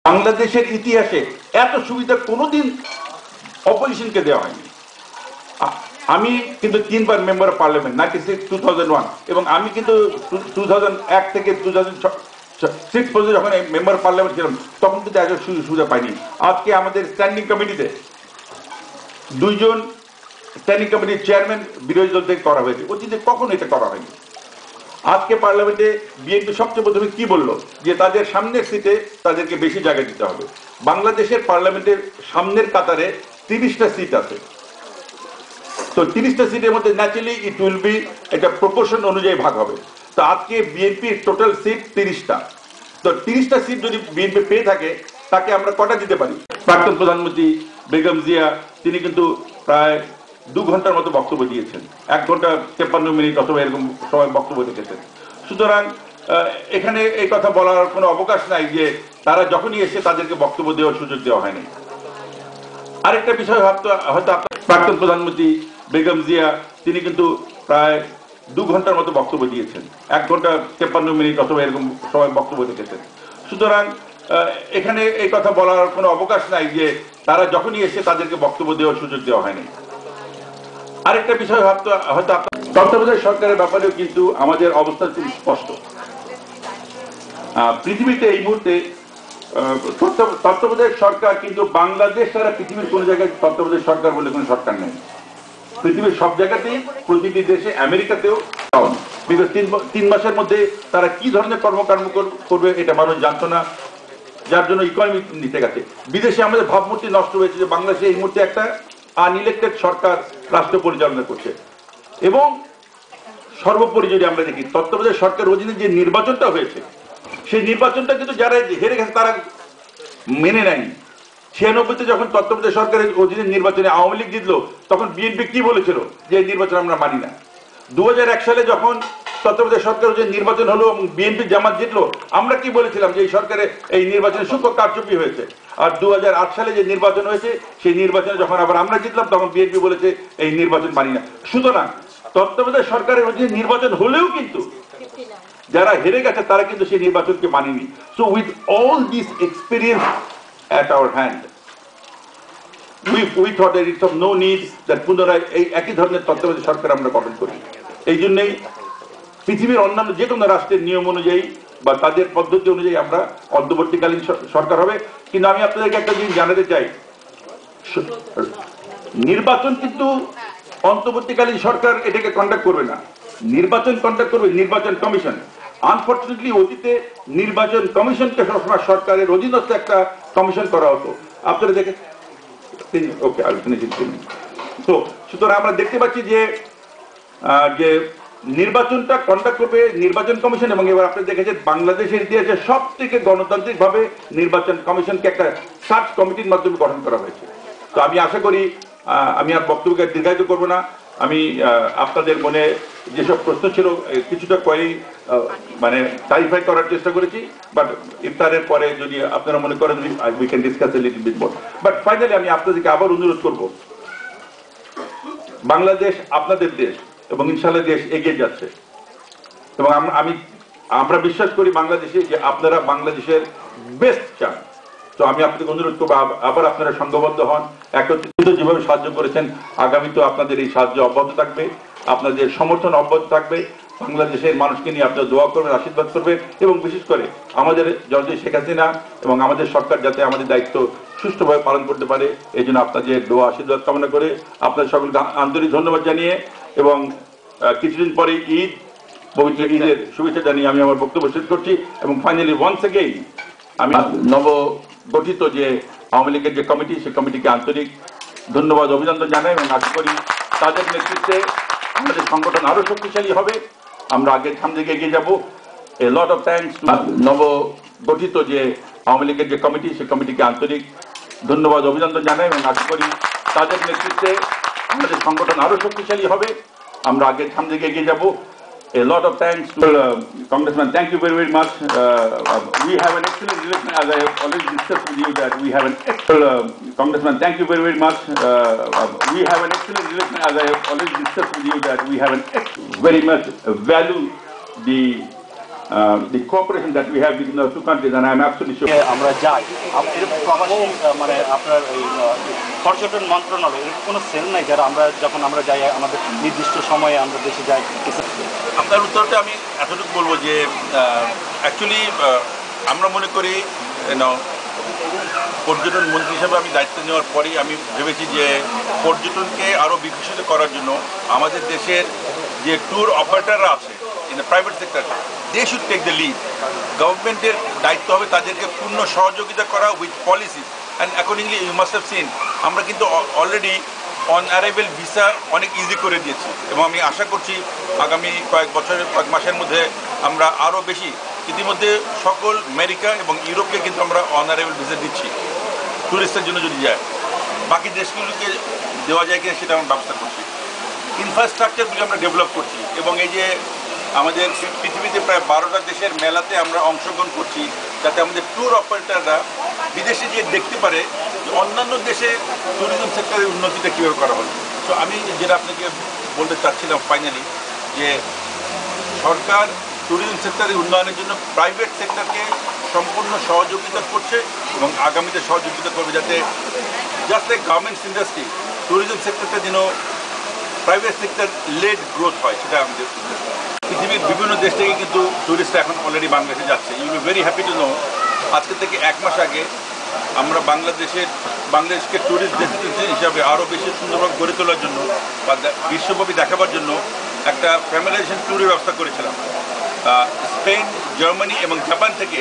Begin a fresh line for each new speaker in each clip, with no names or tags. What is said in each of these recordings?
বাংলাদেশের ইতিহাসে এত সুবিধা কোনোদিন অপোজিশনকে দেওয়া হয়নি। আমি কিন্তু 3 বার মেম্বার অফ পার্লামেন্ট 96, 2001 এবং আমি কিন্তু 2001 থেকে 2006 পর্যন্ত যখন মেম্বার অফ পার্লামেন্ট ছিলাম তখন কিন্তু এত সুবিধা পাইনি। আজকে আমাদের স্ট্যান্ডিং কমিটিতে 2 জন স্ট্যান্ডিং কমিটির চেয়ারম্যান বিরোধী দল থেকে করা হয়েছে, অতীতে কখনো এটা করা হয়নি। আজকে পার্লামেন্টে বিএনপি সবচেয়ে প্রথমে কি বললো যে তাদের সামনের সিটে তাদেরকে বেশি জায়গা দিতে হবে। বাংলাদেশের পার্লামেন্টের সামনের কাতারে 30টা সিট আছে, তো 30টা সিটের মধ্যে ন্যাচারালি ইট উইল বি একটা প্রপোর্শন অনুযায়ী ভাগ হবে। তো আজকে বিএনপির টোটাল সিট 30টা, তো 30টা সিট যদি বিএনপি পেয়ে থাকে তাকে আমরা কটা দিতে পারি। প্রাক্তন প্রধানমন্ত্রী বেগম জিয়া তিনি কিন্তু প্রায় 2 ঘন্টার মতো বক্তব্য দিয়েছেন, 1 ঘন্টা 53 মিনিট অথবা এরকম সময় বক্তব্য রেখেছেন। সুতরাং এখানে এই কথা বলার কোনো অবকাশ নাই যে তারা যখনই এসে তাদেরকে বক্তব্য দেওয়ার সুযোগ দেওয়া হয়নি। আরেকটা বিষয় হয়তো প্রাক্তন প্রধানমন্ত্রী বেগম জিয়া তিনি কিন্তু প্রায় 2 ঘন্টার মতো বক্তব্য দিয়েছেন, 1 ঘন্টা 53 মিনিট অথবা এরকম সময় বক্তব্য রেখেছেন। সুতরাং এখানে এই কথা বলার কোনো অবকাশ নাই যে তারা যখনই এসে তাদেরকে বক্তব্য দেওয়ার সুযোগ দেওয়া হয়নি। আরেকটা বিষয় হয়তো তত্ত্বাবধায়ক সরকারের ব্যাপারেও কিন্তু আমাদের অবস্থা খুব স্পষ্ট। পৃথিবীতে এই মুহূর্তে তত্ত্বাবধায়ক সরকার কিন্তু বাংলাদেশ ছাড়া পৃথিবীর কোন জায়গায় তত্ত্বাবধায়ক সরকার বলে কোনো সরকার নেই। পৃথিবীর সব জায়গাতেই, প্রতিটি দেশে, আমেরিকাতেও বিগত 3 মাসের মধ্যে তারা কি ধরনের কর্মকাণ্ড করবে এটা মানুষ জানতো না, যার জন্য ইকোনমি নিতে গেছে। বিদেশে আমাদের ভাবমূর্তি নষ্ট হয়েছে যে বাংলাদেশে এই মুহূর্তে একটা আনইলেক্টেড সরকার রাষ্ট্র পরিচালনা করছে। এবং সর্বোপরি যদি আমরা দেখি তত্ত্বাবধায়ক সরকার অধীনে যে নির্বাচনটা হয়েছে সেই নির্বাচনটা কিন্তু যারা হেরে গেছে তারা মেনে নেয়নি। 96-তে যখন তত্ত্বাবধায়ক সরকারের অধীনে নির্বাচনে আওয়ামী লীগ জিতলো তখন বিএনপি কি বলেছিল যে এই নির্বাচন আমরা মানি না। 2001 সালে যখন তত্ত্বাবধায়ক সরকার অধীনে নির্বাচন হলো এবং বিএনপি জামাত জিতলো আমরা কি বলেছিলাম যে এই সরকারে এই নির্বাচনে সূক্ষ্ম কারচুপি হয়েছে। আর 2008 সালে যে নির্বাচন হয়েছে সেই নির্বাচনে যখন আবার আমরা জিতলাম তখন বিএনপি বলেছে এই নির্বাচন মানি না। সুতরাং তত্ত্বাবধায়ক সরকারের অধীনে নির্বাচন হলেও কিন্তু যারা হেরে গেছে তারা কিন্তু সেই নির্বাচনকে মানেনি। So with all this experience at our hand, we thought that it's of no need that পুনরায় এই একই ধরনের তত্ত্বাবধায়ক সরকার আমরা গঠন করি। এই জন্যই পৃথিবীর অন্যান্য যে কোনো রাষ্ট্রের নিয়ম অনুযায়ী বা তাদের পদ্ধতি অনুযায়ী আমরা অন্তর্বর্তীকালীন সরকার হবে। কিন্তু আমি আপনাদেরকে একটা জিনিস জানাতে চাই, নির্বাচন কিন্তু অন্তর্বর্তীকালীন সরকার এটাকে কন্ডাক্ট করবে না, নির্বাচন কন্ডাক্ট করবে নির্বাচন কমিশন। আনফর্চুনেটলি অতীতে নির্বাচন কমিশনকে সবসময় সরকারের অধীনস্থ একটা কমিশন করা হতো। আপনারা দেখে ওকে তো সুতরাং আমরা দেখতে পাচ্ছি যে নির্বাচনটা কন্ডাক্ট করবে নির্বাচন কমিশন। এবং এবার আপনারা দেখেছেন বাংলাদেশের ইতিহাসে সব থেকে গণতান্ত্রিক ভাবে নির্বাচন কমিশনকে একটা সার্চ কমিটির মাধ্যমে গঠন করা হয়েছে। তো আমি আশা করি আমি আর বক্তব্যকে দীর্ঘায়িত করবো না। আমি আপনাদের মনে যেসব প্রশ্ন ছিল কিছুটা কোয়ারি মানে ক্লারিফাই করার চেষ্টা করেছি, বাট ইফতারের পরে যদি আপনারা মনে করেন we can discuss a little bit more. But finally আমি আপনাদেরকে আবার অনুরোধ করব, বাংলাদেশ আপনাদের দেশ এবং ইনশাআল্লাহ দেশ এগিয়ে যাচ্ছে এবং আমরা বিশ্বাস করি বাংলাদেশে যে আপনারা বাংলাদেশের বেস্ট চান। তো আমি আপনাদের অনুরোধ করবো আবার আপনারা সংঘবদ্ধ হন, একত্রিত যেভাবে সাহায্য করেছেন আগামীতেও আপনাদের এই সাহায্য অব্যাহত থাকবে, আপনাদের সমর্থন অব্যাহত থাকবে। বাংলাদেশের মানুষকে নিয়ে আপনারা দোয়া করবেন, আশীর্বাদ করবেন এবং বিশেষ করে আমাদের জননেত্রী শেখ হাসিনা এবং আমাদের সরকার যাতে আমাদের দায়িত্ব সুষ্ঠুভাবে পালন করতে পারে এই জন্য আপনাদের দোয়া আশীর্বাদ কামনা করে আপনাদের সকলকে আন্তরিক ধন্যবাদ জানিয়ে এবং কিছুদিন পরে ঈদ, পবিত্র ঈদের শুভেচ্ছা জানিয়ে আমি আমার বক্তব্য শেষ করছি। এবং ফাইনালি ওয়ান্স এগেইন আমি নবগঠিত যে আওয়ামী লীগের যে কমিটি সেই কমিটিকে আন্তরিক ধন্যবাদ অভিনন্দন জানাই এবং আশা করি তাদের নেতৃত্বে আমাদের সংগঠন আরো শক্তিশালী হবে, আমরা আগের সামনে এগিয়ে যাব। এ লট অফ থ্যাঙ্কস নবগঠিত যে আওয়ামী লীগের যে কমিটি সেই কমিটিকে আন্তরিক ধন্যবাদ অভিনন্দন জানাই এবং আশা করি তাদের নেতৃত্বে আমাদের সংগঠন আরো শক্তিশালী হবে, আমরা আগের সামনে এগিয়ে যাব। A lot of thanks to Congressman. Thank you very, very much. We have an excellent relation, as I have already discussed with you, that we have an excellent Congressman. Thank you very, very much. We have an excellent relation, as I have already discussed with you, that we have an very much value the the cooperation that we have between the two countries, and I am absolutely sure.
আমরা যাই এরকম প্রবাসী মানে আপনার এই পর্যটন মন্ত্রণালয় এরকম কোনো সেল নাই যারা আমরা যখন আমরা যাই আমাদের নির্দিষ্ট সময়ে আমরা দেশে যাই।
আপনার উত্তরটা আমি এতটুকু বলবো যে অ্যাকচুয়ালি আমরা মনে করি পর্যটন মন্ত্রী হিসাবে আমি দায়িত্ব নেওয়ার পরেই আমি ভেবেছি যে পর্যটনকে আরও বিকশিত করার জন্য আমাদের দেশের যে ট্যুর অপারেটররা আছে in the private sector, they should take the lead. গভর্নমেন্টের দায়িত্ব হবে তাদেরকে পূর্ণ সহযোগিতা করা with policies, and accordingly you must have seen আমরা কিন্তু অলরেডি অন অ্যারাইভেল ভিসা অনেক ইজি করে দিয়েছি, এবং আমি আশা করছি আগামী কয়েক মাসের মধ্যে আমরা আরও বেশি, ইতিমধ্যে সকল আমেরিকা এবং ইউরোপকে কিন্তু আমরা অন অ্যারাইভেল ভিসা দিচ্ছি ট্যুরিস্টের জন্য যদি যায়। বাকি দেশগুলোকে দেওয়া যায় কিনা সেটা আমরা ব্যবস্থা করছি। ইনফ্রাস্ট্রাকচারগুলি আমরা ডেভেলপ করছি, এবং এই যে আমাদের পৃথিবীতে প্রায় 12টা দেশের মেলাতে আমরা অংশগ্রহণ করছি, যাতে আমাদের ট্যুর অপারেটররা বিদেশে গিয়ে দেখতে পারে যে অন্যান্য দেশে ট্যুরিজম সেক্টরের উন্নতিটা কীভাবে করা হলো। তো আমি যেটা আপনাকে বলতে চাচ্ছিলাম ফাইনালি, যে সরকার ট্যুরিজম সেক্টরের উন্নয়নের জন্য প্রাইভেট সেক্টরকে সম্পূর্ণ সহযোগিতা করছে এবং আগামীতে সহযোগিতা করবে, যাতে just like garments industry tourism সেক্টরটা যেন প্রাইভেট সেক্টর লেড গ্রোথ হয়, সেটা আমাদের উদ্দেশ্য। পৃথিবীর বিভিন্ন দেশ থেকে কিন্তু ট্যুরিস্টরা এখন অলরেডি বাংলাদেশে যাচ্ছে। You will be very happy to know, আজকে থেকে 1 মাস আগে আমরা বাংলাদেশকে ট্যুরিস্ট ডেস্টিনেশন হিসাবে আরও বেশি সুন্দরভাবে গড়ে তোলার জন্য বা বিশ্বব্যাপী দেখাবার জন্য একটা ফ্যামিলাইজেশন ট্যুরের ব্যবস্থা করেছিলাম। স্পেন, জার্মানি এবং জাপান থেকে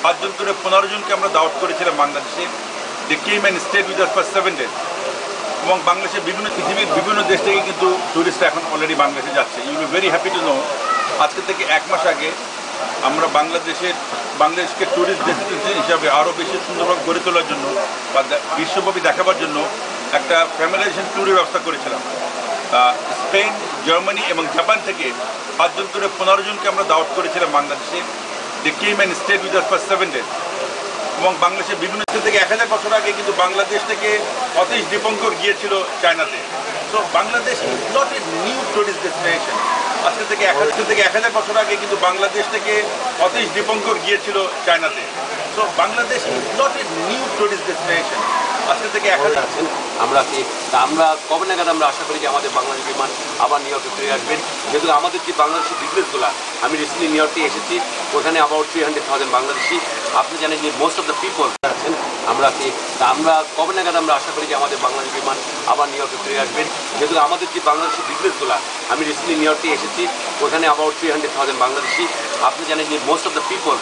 5 জন করে 15 জনকে আমরা দাওয়াত করেছিলাম বাংলাদেশে। They came and stayed with us for 7 days, এবং বাংলাদেশের পৃথিবীর বিভিন্ন দেশ থেকে কিন্তু ট্যুরিস্টরা এখন অলরেডি বাংলাদেশে যাচ্ছে। You will be very happy to know, আজকে থেকে 1 মাস আগে আমরা বাংলাদেশকে ট্যুরিস্ট ডেস্টিনেশন হিসাবে আরও বেশি সুন্দরভাবে গড়ে তোলার জন্য বা বিশ্বব্যাপী দেখাবার জন্য একটা ফ্যামিলাইজেশন ট্যুরের ব্যবস্থা করেছিলাম। স্পেন, জার্মানি এবং জাপান থেকে 5 জন করে 15 জনকে আমরা দাওয়াত করেছিলাম বাংলাদেশে। They came and stayed with us for 7 days, এবং বাংলাদেশের বিভিন্ন দেশ থেকে 1000 বছর আগে কিন্তু বাংলাদেশ থেকে অতীশ দীপঙ্কর গিয়েছিল চায়নাতে। So Bangladesh is not a new tourist destination. আজকে থেকে 1000 বছর আগে কিন্তু বাংলাদেশ থেকে অতীশ দীপঙ্কর গিয়েছিল চায়নাতে। So Bangladesh is not a new tourist destination. আজকে থেকে 1000
আমরা কবে নাগাদ আমরা আশা করি যে আমাদের বাংলাদেশ বিমান আবার নিউ ইয়র্কে ফিরে আসবেন, যেহেতু আমাদের যে বাংলাদেশের বিজনেসগুলো, আমি রিসেন্টলি নিউ ইয়র্কে এসেছি, ওখানে অ্যাবাউট 300,000 বাংলাদেশি। আপনি জানেন যে মোস্ট অফ দ্য পিপল আছেন আমরা কবে নাগাদ আমরা আশা করি যে আমাদের বাংলাদেশ বিমান আবার নিউ ইয়র্কে ফিরে আসবেন, যেহেতু আমাদের যে বাংলাদেশের বিজনেসগুলো, আমি রিসেন্টলি নিউ ইয়র্কে এসেছি, ওখানে অ্যাবাউট 300,000 বাংলাদেশি। আপনি জানেন যে মোস্ট অফ দ্য পিপল